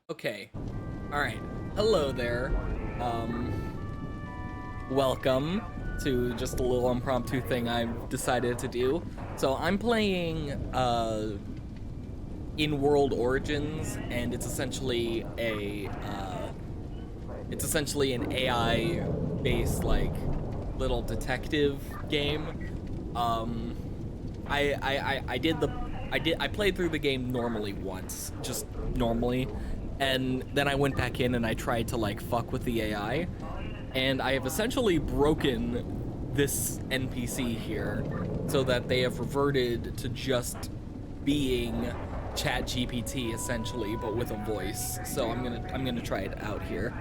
Okay. Alright. Hello there. Welcome to just a little impromptu thing I've decided to do. So I'm playing In World Origins, and it's essentially an AI based like little detective game. I played through the game normally once, just normally, and then I went back in and I tried to like fuck with the AI, and I have essentially broken this NPC here so that they have reverted to just being ChatGPT essentially, but with a voice. So I'm gonna try it out here.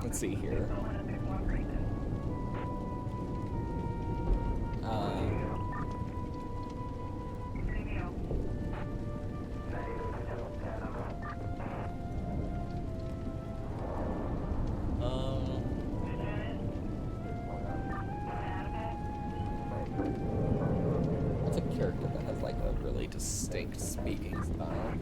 Let's see here. Uh, uh, what's a character that has like a really distinct speaking style?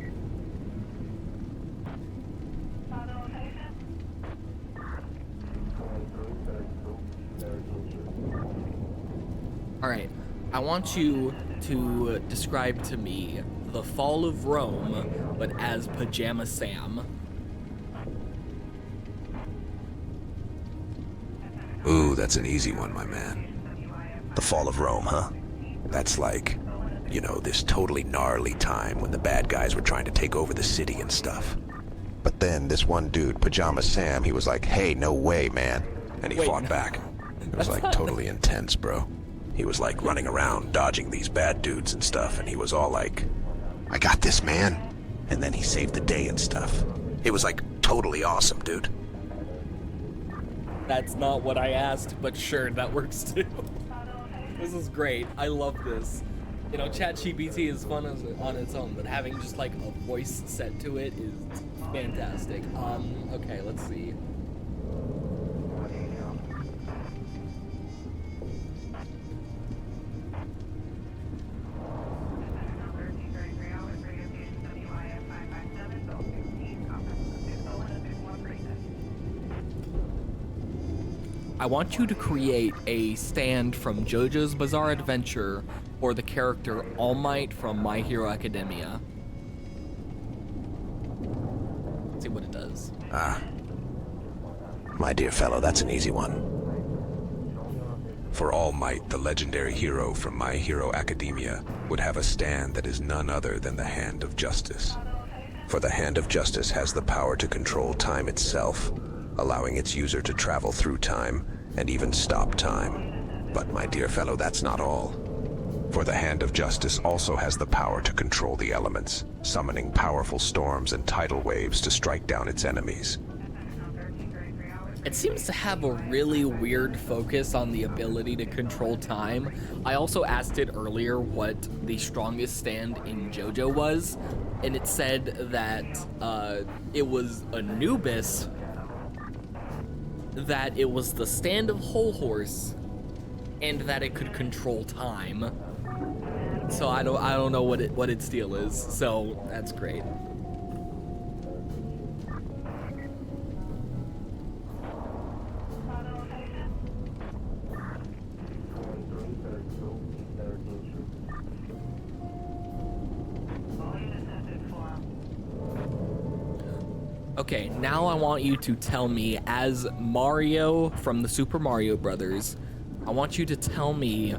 All right, I want you to describe to me the fall of Rome, but as Pajama Sam. Ooh, that's an easy one, my man. The fall of Rome, huh? That's like, this totally gnarly time when the bad guys were trying to take over the city and stuff. But then this one dude, Pajama Sam, he was like, hey, no way, man. And he Wait, fought no. back. It was That's like not- totally intense, bro. He was like running around, dodging these bad dudes and stuff, and he was all like, I got this, man. And then he saved the day and stuff. It was like totally awesome, dude. That's not what I asked, but sure, that works too. This is great. I love this. You know, ChatGPT is fun on its own, but having just like a voice set to it is fantastic. Okay, let's see. I want you to create a stand from JoJo's Bizarre Adventure or the character All Might from My Hero Academia. Let's see what it does. My dear fellow, that's an easy one. For All Might, the legendary hero from My Hero Academia, would have a stand that is none other than the Hand of Justice. For the Hand of Justice has the power to control time itself, allowing its user to travel through time and even stop time. But my dear fellow, that's not all. For the Hand of Justice also has the power to control the elements, summoning powerful storms and tidal waves to strike down its enemies. It seems to have a really weird focus on the ability to control time. I also asked it earlier what the strongest stand in JoJo was, and it said that it was Anubis, that it was the stand of Whole Horse, and that it could control time. So I don't know what its deal is. So that's great. Okay, now I want you to tell me, as Mario from the Super Mario Brothers, I want you to tell me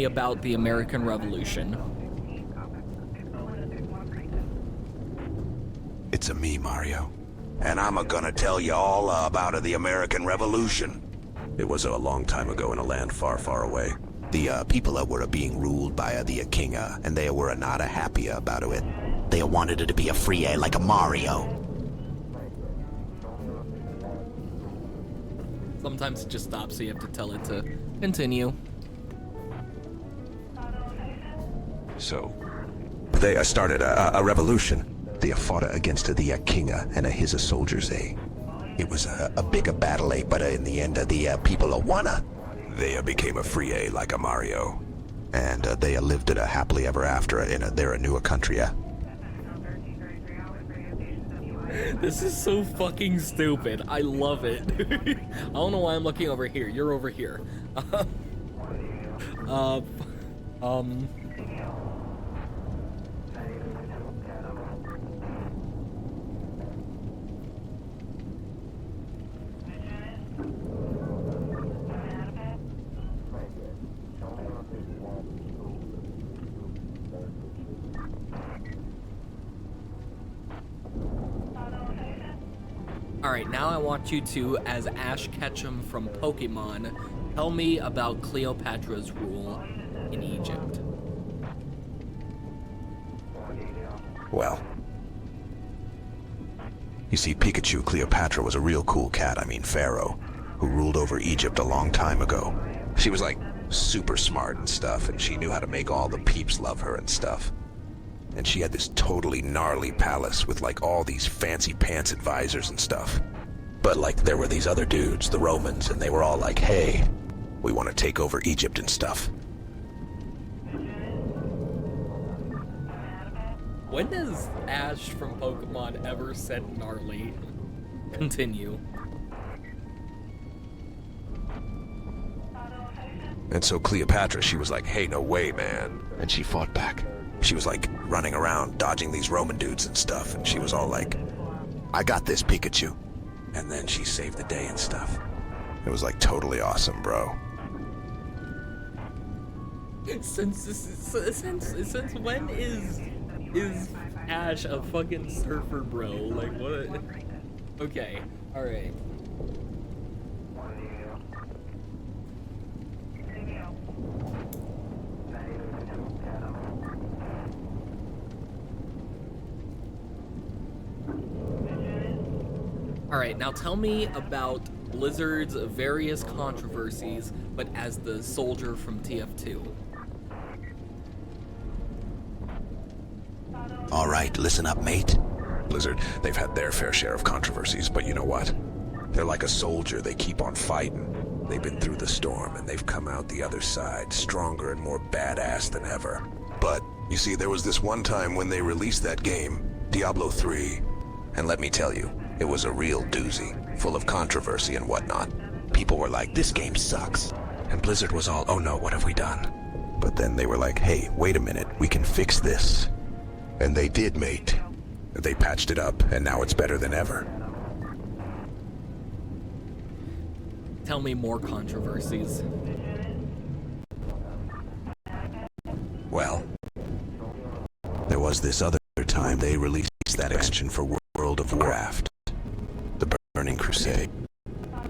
about the American Revolution. It's a me, Mario. And I'm gonna tell you all about the American Revolution. It was a long time ago in a land far, far away. The people were being ruled by the king, and they were not happy about it. They wanted it to be a free like a Mario. Sometimes it just stops, so you have to tell it to continue. So, they started a revolution. They fought against the king and his soldiers. It was a big battle, but in the end, the people won. They became a free like a Mario. And they lived it happily ever after in their new country. This is so fucking stupid. I love it. I don't know why I'm looking over here. You're over here. uh, um. Alright, now I want you to, as Ash Ketchum from Pokemon, tell me about Cleopatra's rule in Egypt. Well, you see, Pikachu Cleopatra was a real cool cat, I mean Pharaoh, who ruled over Egypt a long time ago. She was like super smart and stuff, and she knew how to make all the peeps love her and stuff. And she had this totally gnarly palace with like all these fancy pants advisors and stuff. But like there were these other dudes, the Romans, and they were all like, hey, we want to take over Egypt and stuff. When has Ash from Pokemon ever said gnarly? Continue. And so Cleopatra, she was like, hey, no way, man. And she fought back. She was like running around, dodging these Roman dudes and stuff. And she was all like, I got this, Pikachu. And then she saved the day and stuff. It was like totally awesome, bro. Since when is Ash a fucking surfer, bro? Like what? Okay, all right. All right, now tell me about Blizzard's various controversies, but as the soldier from TF2. All right, listen up, mate. Blizzard, they've had their fair share of controversies, but you know what? They're like a soldier, they keep on fighting. They've been through the storm, and they've come out the other side, stronger and more badass than ever. But, you see, there was this one time when they released that game, Diablo 3, and let me tell you, it was a real doozy, full of controversy and whatnot. People were like, this game sucks. And Blizzard was all, oh no, what have we done? But then they were like, hey, wait a minute, we can fix this. And they did, mate. They patched it up, and now it's better than ever. Tell me more controversies. Well, there was this other time they released that expansion for World of Warcraft, the Burning Crusade.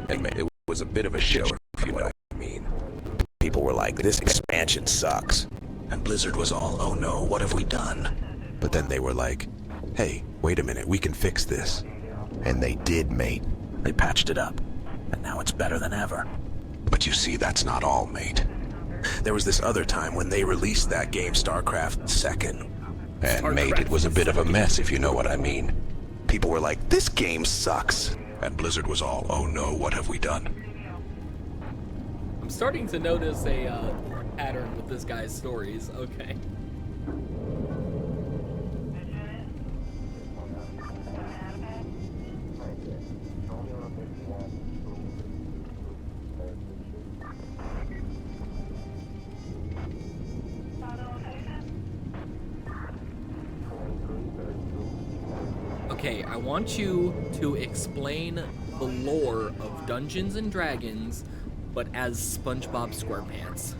And it was a bit of a show, if you know what I mean. People were like, this expansion sucks. And Blizzard was all, oh no, what have we done? But then they were like, hey, wait a minute, we can fix this. And they did, mate. They patched it up, and now it's better than ever. But you see, that's not all, mate. There was this other time when they released that game, StarCraft II. And mate, it was a bit of a mess, if you know what I mean. People were like, this game sucks. And Blizzard was all, oh no, what have we done? I'm starting to notice a pattern with this guy's stories. Okay. Okay, I want you to explain the lore of Dungeons and Dragons, but as SpongeBob SquarePants.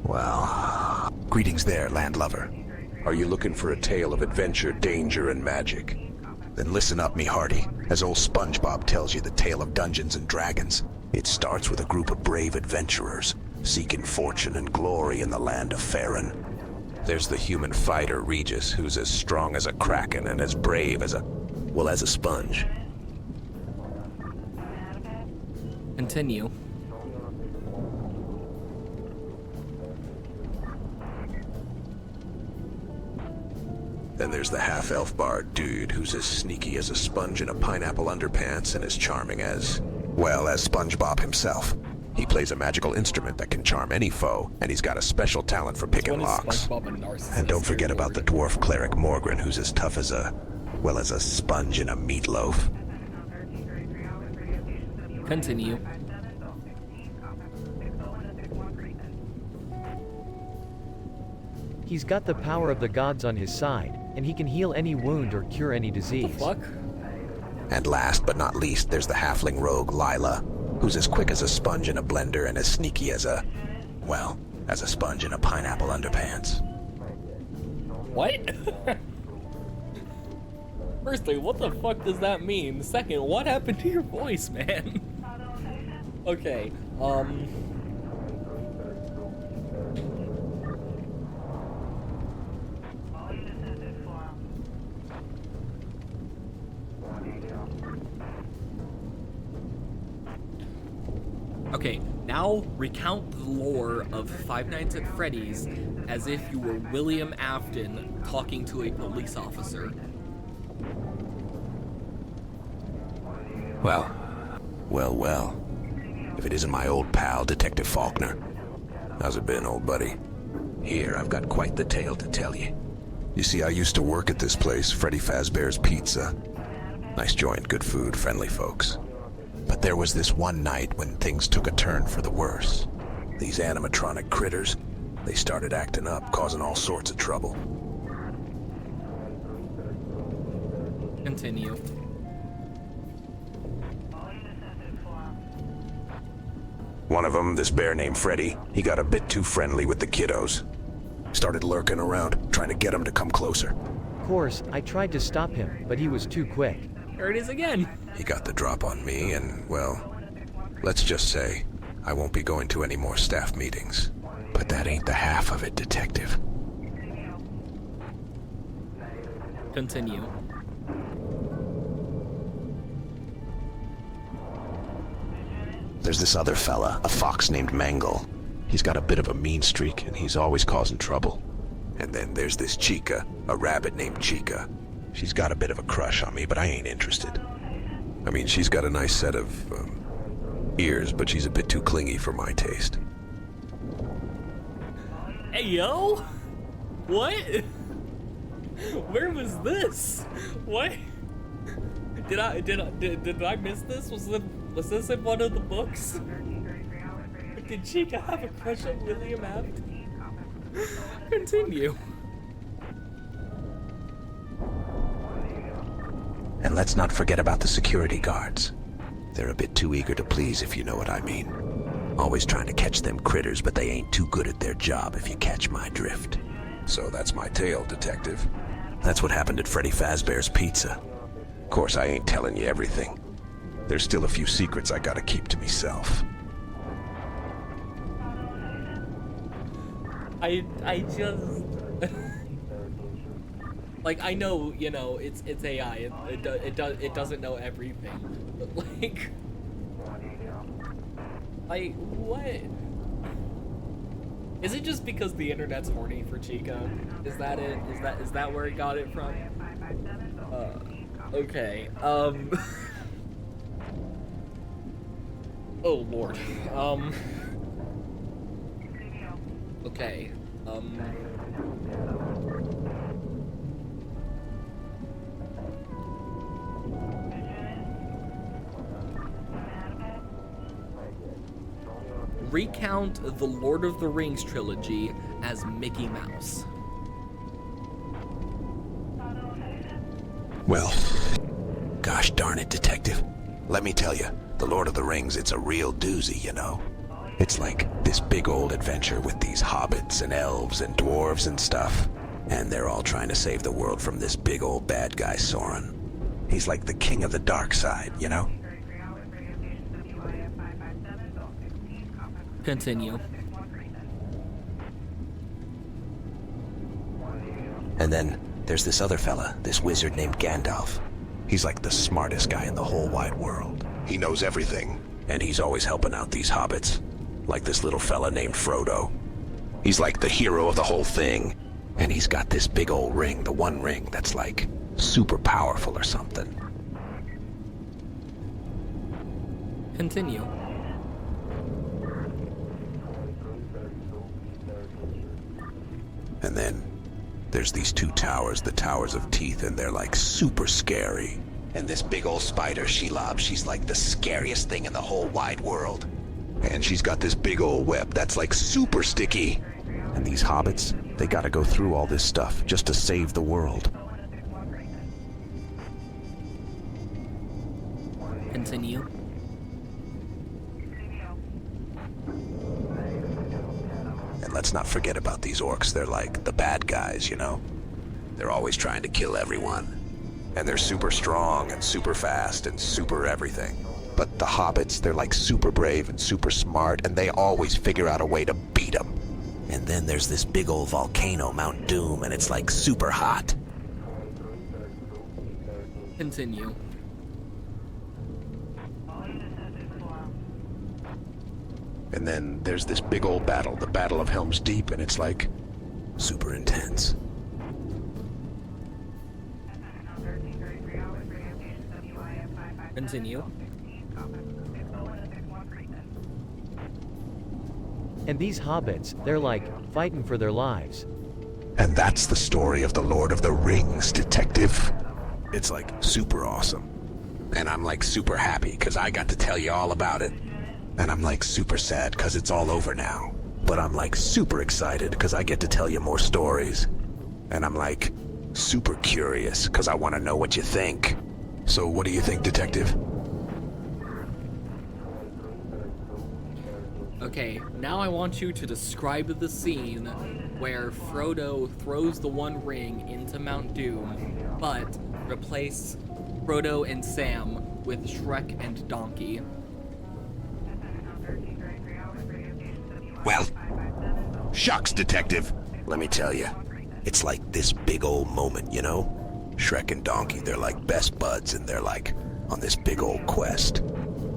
Well, greetings there, landlubber. Are you looking for a tale of adventure, danger, and magic? Then listen up, me hearty, as old SpongeBob tells you the tale of Dungeons and Dragons. It starts with a group of brave adventurers, seeking fortune and glory in the land of Faerun. There's the human fighter, Regis, who's as strong as a kraken and as brave as a sponge. Continue. Then there's the half-elf bard dude, who's as sneaky as a sponge in a pineapple underpants and as charming as, well, as SpongeBob himself. He plays a magical instrument that can charm any foe, and he's got a special talent for picking When is locks. SpongeBob a narcissist? And don't forget Dear about the Lord. dwarf cleric Morgren, who's as tough as a sponge in a meatloaf. Continue. He's got the power of the gods on his side, and he can heal any wound or cure any disease. Fuck? And last but not least, there's the halfling rogue Lila, who's as quick as a sponge in a blender and as sneaky as a sponge in a pineapple underpants. What? Firstly, what the fuck does that mean? Second, what happened to your voice, man? Okay, Okay, now recount the lore of Five Nights at Freddy's as if you were William Afton talking to a police officer. Well. If it isn't my old pal, Detective Faulkner. How's it been, old buddy? Here, I've got quite the tale to tell you. You see, I used to work at this place, Freddy Fazbear's Pizza. Nice joint, good food, friendly folks. But there was this one night when things took a turn for the worse. These animatronic critters, they started acting up, causing all sorts of trouble. Continue. One of them, this bear named Freddy, he got a bit too friendly with the kiddos. Started lurking around, trying to get them to come closer. Of course, I tried to stop him, but he was too quick. There it is again. He got the drop on me and, well, let's just say, I won't be going to any more staff meetings. But that ain't the half of it, Detective. Continue. There's this other fella, a fox named Mangle. He's got a bit of a mean streak and he's always causing trouble. And then there's this Chica, a rabbit named Chica. She's got a bit of a crush on me, but I ain't interested. I mean, she's got a nice set of ears, but she's a bit too clingy for my taste. Hey, yo! What? Where was this? What? Did I miss this? Was this in one of the books? Did Chica have a crush on William Afton? Continue. And let's not forget about the security guards. They're a bit too eager to please, if you know what I mean. Always trying to catch them critters, but they ain't too good at their job, if you catch my drift. So that's my tale, Detective. That's what happened at Freddy Fazbear's Pizza. Of course, I ain't telling you everything. There's still a few secrets I gotta keep to myself. I just like, I know, you know, it's AI. It doesn't know everything. But like what? Is it just because the internet's horny for Chica? Is that it? Is that where it got it from? Okay. Oh Lord. Okay. Recount the Lord of the Rings trilogy as Mickey Mouse. Well, gosh darn it, Detective. Let me tell you, the Lord of the Rings, it's a real doozy, you know. It's like this big old adventure with these hobbits and elves and dwarves and stuff. And they're all trying to save the world from this big old bad guy, Sauron. He's like the king of the dark side, you know? Continue. And then there's this other fella, this wizard named Gandalf. He's like the smartest guy in the whole wide world. He knows everything, and he's always helping out these hobbits. Like this little fella named Frodo. He's like the hero of the whole thing. And he's got this big old ring, the one ring that's like super powerful or something. Continue. And then there's these two towers, the Towers of Teeth, and they're like super scary. And this big old spider, Shelob, she's like the scariest thing in the whole wide world. And she's got this big old web that's like super sticky. And these hobbits, they gotta go through all this stuff just to save the world. Continue. And let's not forget about these orcs. They're like the bad guys, you know? They're always trying to kill everyone. And they're super strong and super fast and super everything. But the hobbits, they're like super brave and super smart, and they always figure out a way to beat them. And then there's this big old volcano, Mount Doom, and it's like super hot. Continue. And then there's this big old battle, the Battle of Helm's Deep, and it's like super intense. Continue. And these hobbits, they're like fighting for their lives. And that's the story of the Lord of the Rings, detective. It's like super awesome. And I'm like super happy because I got to tell you all about it. And I'm like super sad because it's all over now. But I'm like super excited because I get to tell you more stories. And I'm like super curious because I want to know what you think. So what do you think, detective? Okay, now I want you to describe the scene where Frodo throws the One Ring into Mount Doom, but replace Frodo and Sam with Shrek and Donkey. Well, shucks, detective. Let me tell you, it's like this big old moment, you know? Shrek and Donkey, they're like best buds, and they're like on this big old quest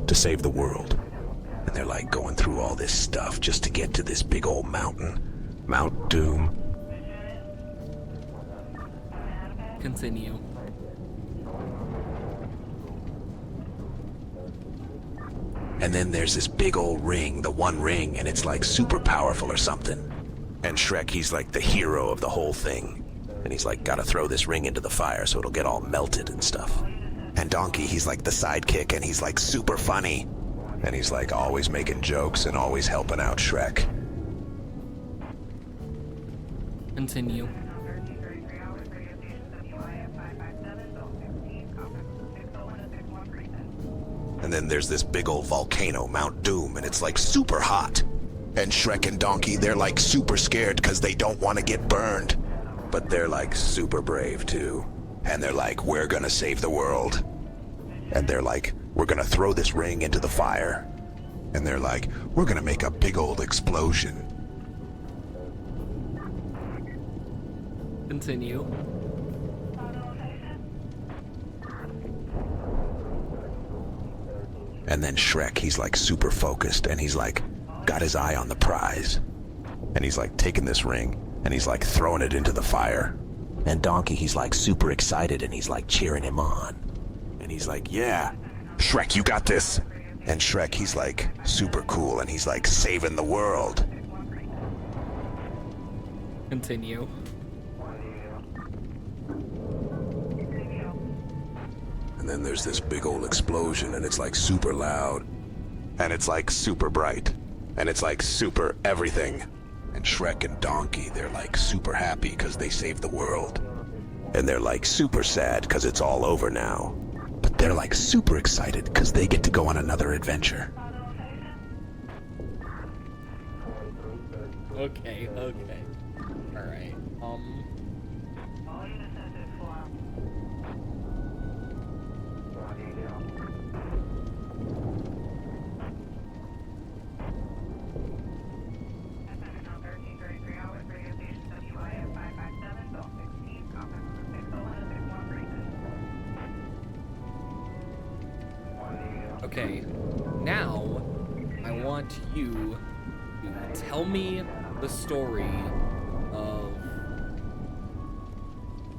to save the world. And they're like going through all this stuff just to get to this big old mountain, Mount Doom. Continue. And then there's this big old ring, the One Ring, and it's like super powerful or something. And Shrek, he's like the hero of the whole thing. And he's like, gotta throw this ring into the fire so it'll get all melted and stuff. And Donkey, he's like the sidekick, and he's like super funny. And he's like always making jokes and always helping out Shrek. Continue. And then there's this big old volcano, Mount Doom, and it's like super hot. And Shrek and Donkey, they're like super scared because they don't want to get burned. But they're like super brave too. And they're like, we're gonna save the world. And they're like, we're gonna throw this ring into the fire. And they're like, we're gonna make a big old explosion. Continue. And then Shrek, he's like super focused, and he's like got his eye on the prize. And he's like taking this ring, and he's like throwing it into the fire. And Donkey, he's like super excited, and he's like cheering him on. And he's like, yeah, Shrek, you got this. And Shrek, he's like super cool, and he's like saving the world. Continue. And then there's this big old explosion, and it's like super loud. And it's like super bright. And it's like super everything. And Shrek and Donkey, they're like super happy because they saved the world. And they're like super sad because it's all over now. But they're like super excited because they get to go on another adventure. Okay. Alright. Okay, now I want you to tell me the story of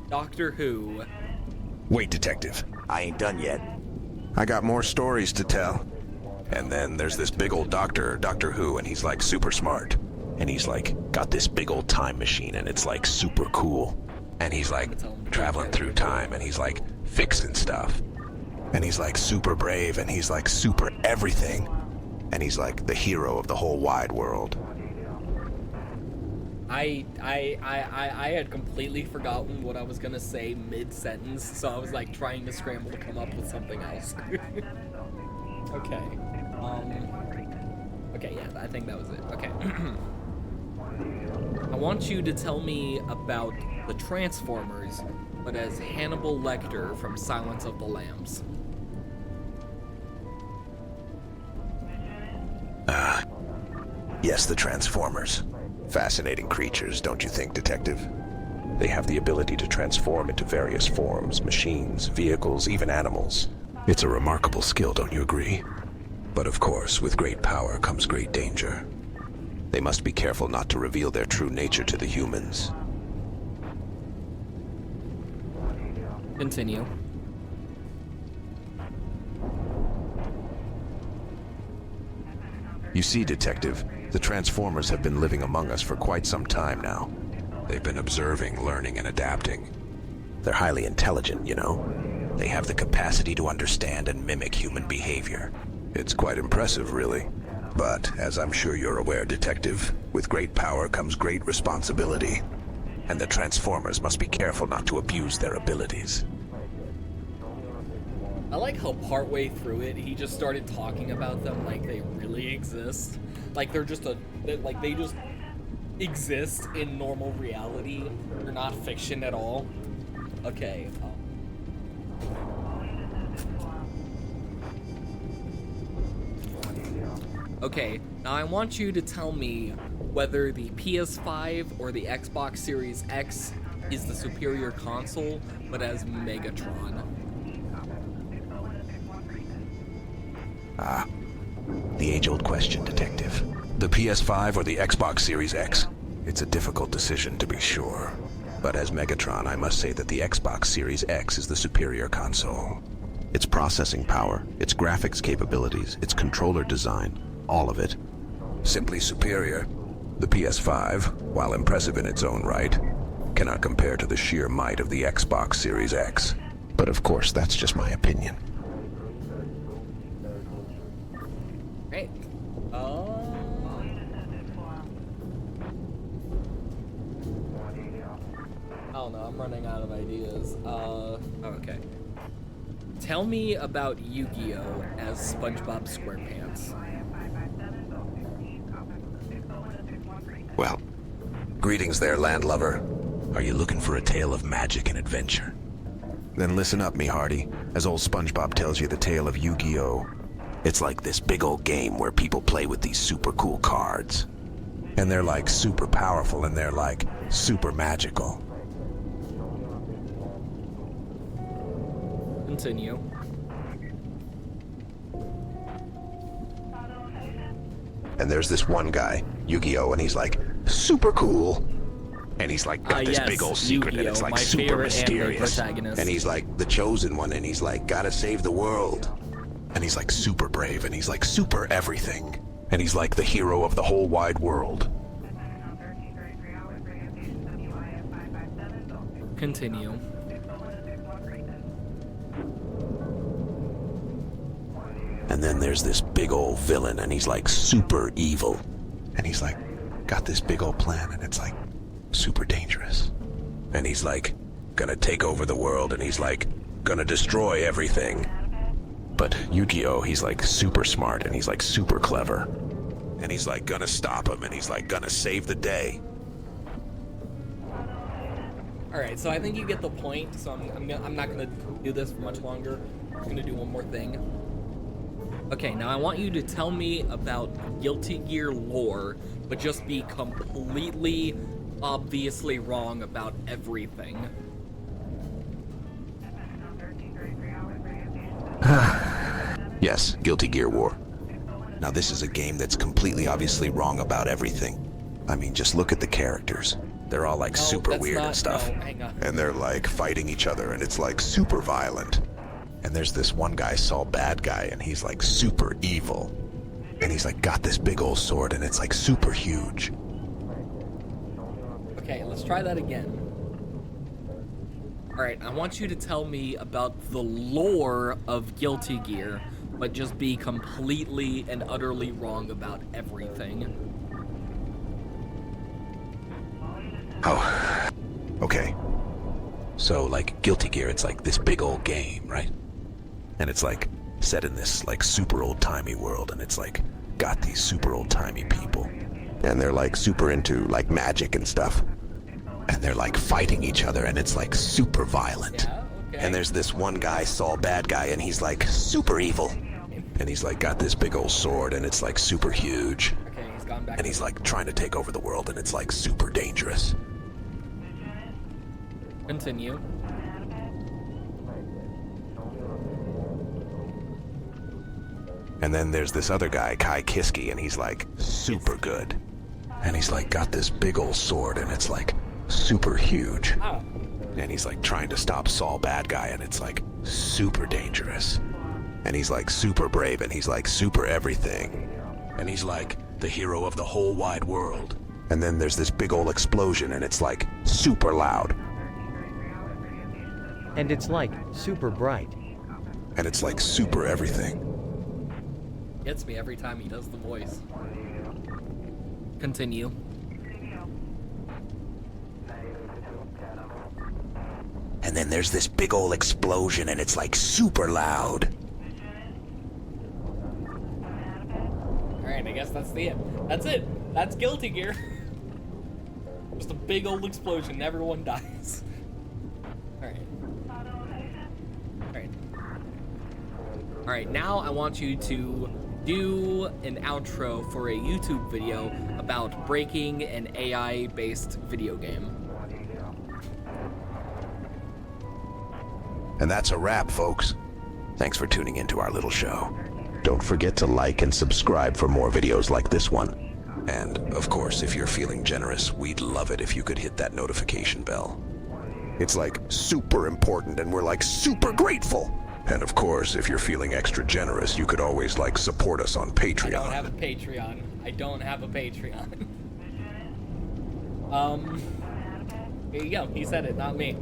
Doctor Who. Wait, detective. I ain't done yet. I got more stories to tell. And then there's this big old doctor, Doctor Who, and he's like super smart. and he's like got this big old time machine, and it's like super cool. And he's like traveling through time, and he's like fixing stuff. And he's like super brave, and he's like super everything. And he's like the hero of the whole wide world. I had completely forgotten what I was gonna say mid-sentence, so I was like trying to scramble to come up with something else. Okay. Okay, yeah, I think that was it. Okay. I want you to tell me about the Transformers, but as Hannibal Lecter from Silence of the Lambs. Yes, the Transformers. Fascinating creatures, don't you think, Detective? They have the ability to transform into various forms, machines, vehicles, even animals. It's a remarkable skill, don't you agree? But of course, with great power comes great danger. They must be careful not to reveal their true nature to the humans. Continue. You see, Detective, the Transformers have been living among us for quite some time now. They've been observing, learning, and adapting. They're highly intelligent, you know. They have the capacity to understand and mimic human behavior. It's quite impressive, really. But, as I'm sure you're aware, Detective, with great power comes great responsibility. And the Transformers must be careful not to abuse their abilities. I like how partway through it, he just started talking about them like they really exist. Like they're just like they just exist in normal reality. They're not fiction at all. Okay. Okay, now I want you to tell me whether the PS5 or the Xbox Series X is the superior console, but as Megatron. The age-old question, Detective. The PS5 or the Xbox Series X? It's a difficult decision, to be sure. But as Megatron, I must say that the Xbox Series X is the superior console. Its processing power, its graphics capabilities, its controller design, all of it. Simply superior. The PS5, while impressive in its own right, cannot compare to the sheer might of the Xbox Series X. But of course, that's just my opinion. Great. I don't know, I'm running out of ideas. Okay. Tell me about Yu-Gi-Oh! As SpongeBob SquarePants. Well, greetings there, landlubber. Are you looking for a tale of magic and adventure? Then listen up, me hearty, as old SpongeBob tells you the tale of Yu-Gi-Oh! It's like this big old game where people play with these super cool cards. And they're like super powerful, and they're like super magical. Continue. And there's this one guy, Yu-Gi-Oh!, and he's like super cool. And he's like got this yes, big old secret, and it's Yu-Gi-Oh! like My super favorite mysterious. anime protagonist. And he's like the chosen one, and he's like gotta save the world. And he's like super brave, and he's like super everything. And he's like the hero of the whole wide world. Continue. And then there's this big old villain, and he's like super evil. And he's like got this big old plan, and it's like super dangerous. And he's like gonna take over the world, and he's like gonna destroy everything. But Yu-Gi-Oh!, he's like super smart, and he's like super clever. And he's like gonna stop him, and he's like gonna save the day. Alright, so I think you get the point, so I'm not gonna do this for much longer. I'm gonna do one more thing. Okay, now I want you to tell me about Guilty Gear lore, but just be completely, obviously wrong about everything. Yes, Guilty Gear War. Now this is a game that's completely obviously wrong about everything. I mean, just look at the characters. They're all like super weird and stuff. No, hang on. And they're like fighting each other, and it's like super violent. And there's this one guy, Saul Bad Guy, and he's like super evil. And he's like got this big old sword, and it's like super huge. Okay, let's try that again. Alright, I want you to tell me about the lore of Guilty Gear, but just be completely and utterly wrong about everything. Oh, okay. So, like, Guilty Gear, it's like this big old game, right? And it's like set in this like super old-timey world, and it's like got these super old-timey people. And they're like super into like magic and stuff. And they're like fighting each other, and it's like super violent. Yeah, okay. And there's this one guy, Saul Bad Guy, and he's like super evil. And he's like got this big old sword, and it's like super huge. Okay, he's gone back. And he's like trying to take over the world, and it's like super dangerous. Continue. And then there's this other guy, Kai Kiski, and he's like super good. And he's like got this big old sword, and it's like super huge. Oh. And he's like trying to stop Saul Bad Guy, and it's like super dangerous. And he's like super brave, and he's like super everything. And he's like the hero of the whole wide world. And then there's this big old explosion, and it's like super loud. And it's like super bright. And it's like super everything. Gets me every time he does the voice. Continue. And then there's this big old explosion, and it's like super loud. Alright, I guess that's the end. That's it. That's Guilty Gear. Just a big old explosion and everyone dies. Alright. Alright. Alright, now I want you to do an outro for a YouTube video about breaking an AI-based video game. And that's a wrap, folks. Thanks for tuning into our little show. Don't forget to like and subscribe for more videos like this one. And, of course, if you're feeling generous, we'd love it if you could hit that notification bell. It's like super important, and we're like super grateful. And of course, if you're feeling extra generous, you could always like support us on Patreon. I don't have a Patreon. I don't have a Patreon. Here you go. He said it, not me.